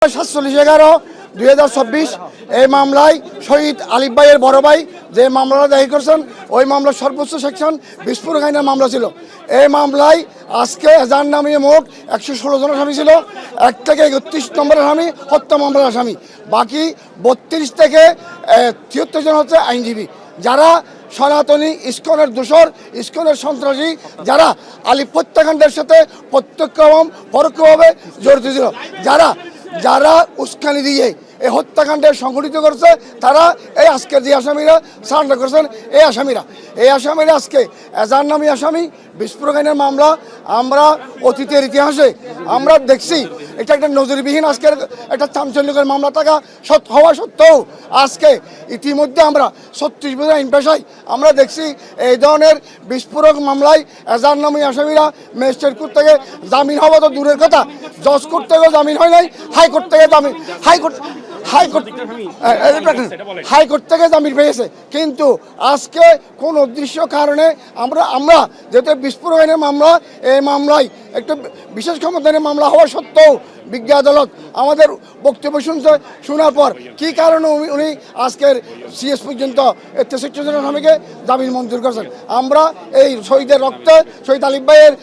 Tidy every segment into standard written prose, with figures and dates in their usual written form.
47/11/2024 এই মামলায় শহীদ আলিফ ভাইয়ের বড় ভাই যে মামলাটা দায়ের করেছেন ওই মামলার সর্বোচ্চ সেকশন বিস্ফোরক আইনের মামলা ছিল। এই মামলায় আজকে যার নামে মোট 116 জন আসামি ছিল। 1 থেকে 31 নম্বরের আসামি হত্যা মামলার আসামি, বাকি 32 থেকে 73 জন হচ্ছে আইনজীবী, যারা সনাতনী ইস্কনের দোসর, ইস্কনের সন্ত্রাসী, যারা আলিফ হত্যাকাণ্ডের সাথে প্রত্যক্ষ এবং পরোক্ষভাবে জড়িত ছিল, যারা উস্কানি দিয়ে এই হত্যাকাণ্ডে সংগঠিত করছে, তারা এই আজকে যে আসামিরা সারেন্ডার করেছেন এই আসামিরা আজকে এজার নামী আসামি বিস্ফোরক আইনের মামলা। আমরা অতীতের ইতিহাসে আমরা দেখছি এটা একটা নজিরবিহীন আজকের একটা চাঞ্চল্যকর মামলা থাকা হওয়া সত্ত্বেও আজকে ইতিমধ্যে আমরা 36 বছর আইন পেশায় আমরা দেখছি এই ধরনের বিস্ফোরক মামলায় এজার নামী আসামিরা ম্যাজিস্ট্রেট কোর্ট থেকে জামিন হওয়া তো দূরের কথা, জজ কোর্ট থেকেও জামিন হয় নাই, হাইকোর্ট থেকে জামিন হাইকোর্ট থেকে জামিন পেয়েছে। কিন্তু আজকে কোন অদৃশ্য কারণে আমরা যেহেতু বিস্ফোরক আইনের মামলা, এই মামলায় একটা বিশেষ ক্ষমতার মামলা হওয়া সত্ত্বেও বিজ্ঞ আদালত আমাদের বক্তব্য শোনার পর কী কারণে উনি আজকের সিএস পর্যন্ত 63 জন আসামিকে জামিন মঞ্জুর করেছেন। আমরা এই শহীদের রক্তে শহীদ আলিফ ভাইয়ের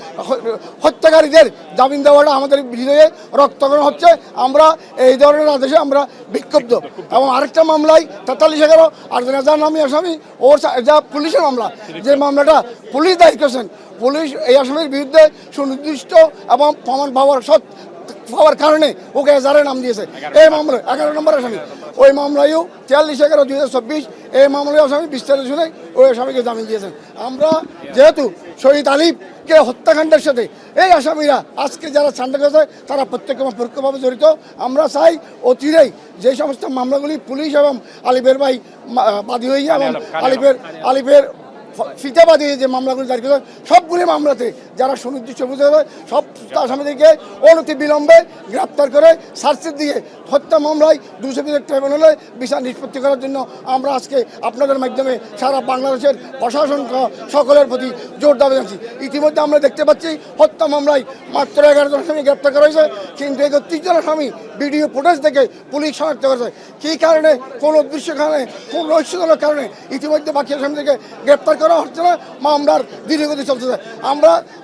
হত্যাকারীদের জামিন দেওয়াটা আমাদের হৃদয়ে রক্তকরণ হচ্ছে। আমরা এই ধরনের আদেশে আমরা বিক্ষুব্ধ। এবং আরেকটা মামলায় 43/11 আরেকজন এজার নামী আসামি ও যা পুলিশের মামলা, যে মামলাটা পুলিশ দায়ী করেছেন, পুলিশ এই আসামির বিরুদ্ধে সুনির্দিষ্ট এবং প্রমাণ পাওয়ার কারণে ওকে এজারের নাম দিয়েছে। এই মামলায় 11 নম্বর আসামি, ওই মামলায়ও 43/11/2024 এই মামলায় আসামি বিস্তারিত শুনে ওই আসামিকে জামিন দিয়েছেন। আমরা যেহেতু শহীদ আলিফকে হত্যাকাণ্ডের সাথে এই আসামিরা আজকে যারা সান্ডা করেছে তারা প্রত্যক্ষ এবং পরোক্ষভাবে জড়িত। আমরা চাই অচিরেই যে সমস্ত মামলাগুলি পুলিশ এবং আলিফের ভাই বাদী হয়ে এবং আলিফের ফিতাবাদী যে মামলাগুলি জারি করেছে সবগুলি মামলাতে যারা সুনির্দিষ্ট বুঝে হবে সব আসামিদেরকে অনতি বিলম্বে গ্রেপ্তার করে সার্চের দিয়ে হত্যা মামলায় 200 ট্রাইব্যুনালে বিচার নিষ্পত্তি করার জন্য আমরা আজকে আপনাদের মাধ্যমে সারা বাংলাদেশের প্রশাসন সকলের প্রতি জোর দাবি জানাচ্ছি। ইতিমধ্যে আমরা দেখতে পাচ্ছি হত্যা মামলায় মাত্র 11 জন আসামি গ্রেপ্তার করা হয়েছে, কিন্তু 31 জন আসামি ভিডিও ফুটেজ থেকে পুলিশ শনাক্ত করেছে। কী কারণে, কোন উদ্দেশ্য কারণে, কোন রহস্যজনক কারণে ইতিমধ্যে বাকি আসামিদেরকে গ্রেপ্তার করা হচ্ছে না, মামলার ধীরগতি চলতেছে।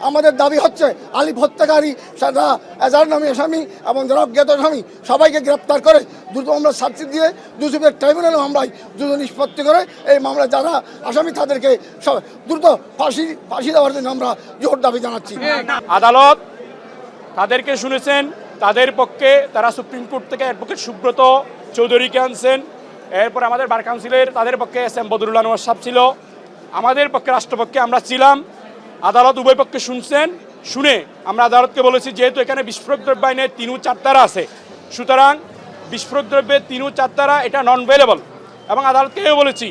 আমাদের দাবি হচ্ছে আলিফ হত্যাকারী যারা এজার নামী আসামি এবং যারা অজ্ঞাত আসামি সবাইকে গ্রেপ্তার করে দ্রুত আমরা সার্চি দিয়ে 200 ট্রাইব্যুনাল মামলায় দ্রুত নিষ্পত্তি করে এই মামলায় যারা আসামি তাদেরকে দ্রুত ফাঁসি দেওয়ার জন্য আমরা জোর দাবি জানাচ্ছি। আদালত তাদেরকে শুনেছেন, তাদের পক্ষে তারা সুপ্রিম কোর্ট থেকে অ্যাডভোকেট সুব্রত চৌধুরীকে আনছেন, এরপর আমাদের বার কাউন্সিলের তাদের পক্ষে SM বদরুল আনোয়ার সাহেব ছিল, আমাদের পক্ষে রাষ্ট্রপক্ষে আমরা ছিলাম। আদালত উভয় পক্ষে শুনছেন, শুনে আমরা আদালতকে বলেছি যেহেতু এখানে বিস্ফোরক দ্রব্য আইনের 3 ও 4 ধারা আছে, সুতরাং বিস্ফোরক দ্রব্যের 3 ও 4 ধারা এটা নন ভেলেবল। এবং আদালতকেও বলেছি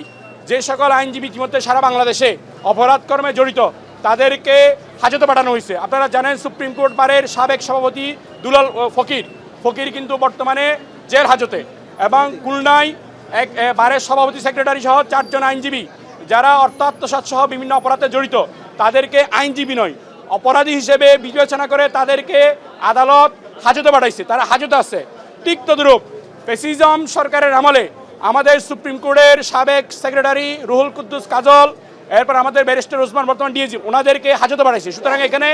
যে সকল আইনজীবী ইতিমধ্যে সারা বাংলাদেশে অপরাধ কর্মে জড়িত তাদেরকে হাজতে পাঠানো হয়েছে। আপনারা জানেন সুপ্রিম কোর্ট বারের সাবেক সভাপতি দুলাল ফকির কিন্তু বর্তমানে জেল হাজতে, এবং খুলনায় এক বারের সভাপতি সেক্রেটারি সহ 4 জন আইনজীবী যারা অর্থ আত্মসাৎ সহ বিভিন্ন অপরাধে জড়িত তাদেরকে আইনজীবী নয় অপরাধী হিসেবে বিবেচনা করে তাদেরকে আদালত হাজতে পাঠাইছে, তারা হাজতে আছে। ঠিক তদ্রূপ ফ্যাসিজম সরকারের আমলে আমাদের সুপ্রিম কোর্টের সাবেক সেক্রেটারি রুহুল কুদ্দুস কাজল, এরপর আমাদের ব্যারিস্টার ওসমান বর্তমান ডিএজি, ওনাদেরকে হাজতে পাঠাইছে। সুতরাং এখানে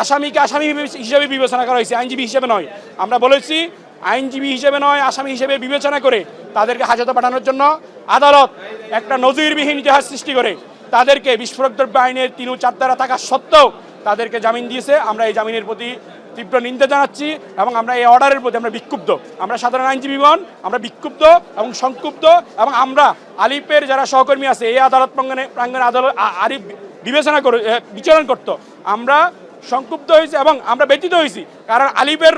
আসামিকে আসামি হিসেবে বিবেচনা করা হয়েছে, আইনজীবী হিসেবে নয়। আমরা বলেছি আইনজীবী হিসেবে নয়, আসামি হিসেবে বিবেচনা করে তাদেরকে হাজতে পাঠানোর জন্য আদালত একটা নজিরবিহীন ইতিহাস সৃষ্টি করে তাদেরকে বিস্ফোরক দ্রব্য আইনের 3 ও 4 ধারা থাকা সত্ত্বেও তাদেরকে জামিন দিয়েছে। আমরা এই জামিনের প্রতি তীব্র নিন্দা জানাচ্ছি এবং আমরা এই অর্ডারের প্রতি আমরা বিক্ষুব্ধ। আমরা সাধারণ আইনজীবীগণ আমরা বিক্ষুব্ধ এবং সংক্ষুব্ধ, এবং আমরা আলিফের যারা সহকর্মী আছে এই আদালত প্রাঙ্গণে আদালত আলিফ বিচারণ করত, আমরা সংক্ষুব্ধ হয়েছি এবং আমরা ব্যথিত হয়েছি। কারণ আলিফের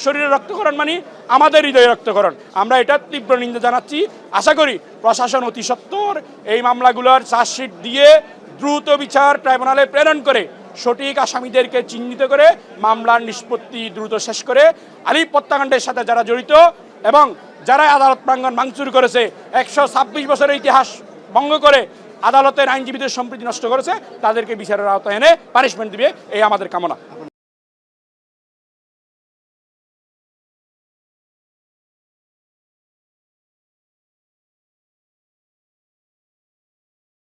শরীরে রক্তকরণ মানে আমাদের হৃদয়ে রক্তকরণ। আমরা এটার তীব্র নিন্দা জানাচ্ছি। আশা করি প্রশাসন অতি সত্বর এই মামলাগুলোর চার্জশিট দিয়ে দ্রুত বিচার ট্রাইব্যুনালে প্রেরণ করে সঠিক আসামিদেরকে চিহ্নিত করে মামলার নিষ্পত্তি দ্রুত শেষ করে আলিফ হত্যাকাণ্ডের সাথে যারা জড়িত এবং যারা আদালত প্রাঙ্গণ ভাঙচুর করেছে, 126 বছরের ইতিহাস ভঙ্গ করে আদালতের আইনজীবীদের সম্প্রীতি নষ্ট করেছে, তাদেরকে বিচারের আওতায় এনে পানিশমেন্ট দিবে, এই আমাদের কামনা।